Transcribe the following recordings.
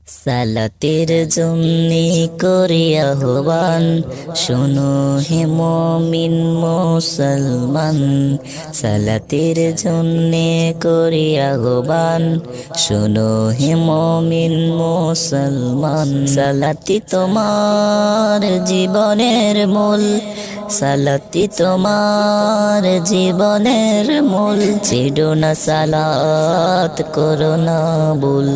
সালাতের জন্যে করি আহ্বান, শোনো হে মুমিন মুসলমান। সালাতের জন্যে করি আহ্বান, শোনো হে মুমিন মুসলমান। সালাতি তোমার জীবনের মূল, সালাতি তোমার জীবনের মূল। ছেড়ো না সালাত, করো না ভুল।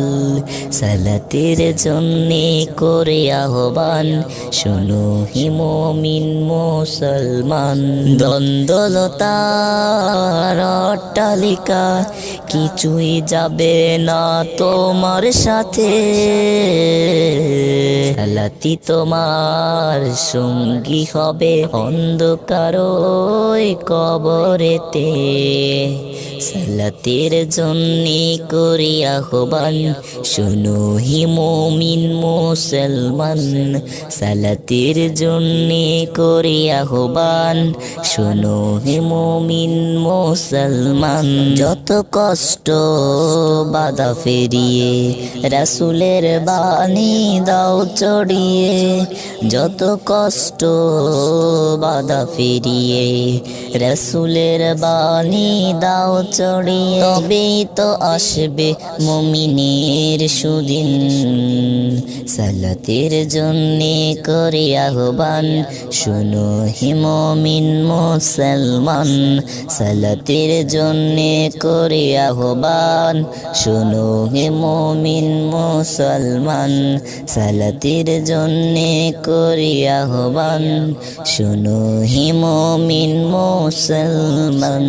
সালাতের জন্যে করে আহ্বান, শোনো হে মুমিন মুসলমান। দ্বন্দ্বলতার অট্টালিকা কিছুই যাবে না তোমার সাথে। সালাতি তোমার সঙ্গী হবে অন্ধকার ওই কবরেতে। সালাতের জন্যে করি আহ্বান, শোনো হে মুমিন মুসলমান। সালাতের জন্যে করি আহ্বান, শোনো হে মুমিন মুসলমান। যত কষ্ট বাধা ফেরিয়ে রাসূলের বাণী দাও চড়িয়ে। যত কষ্ট বাধা ফেরিয়ে রাসূলের বাণী দাও চড়িয়ে। তবেই তো আসবে মুমিনের সুদিন। সালাতের জন্যে করে আহ্বান, শোনো হে মুমিন মুসলমান। সালাতের জন্যে করে আহ্বান, শোনো হে মুমিন মুসলমান। সালাতের জন্যে করে আহ্বান, শোনো হে মুমিন মুসলমান।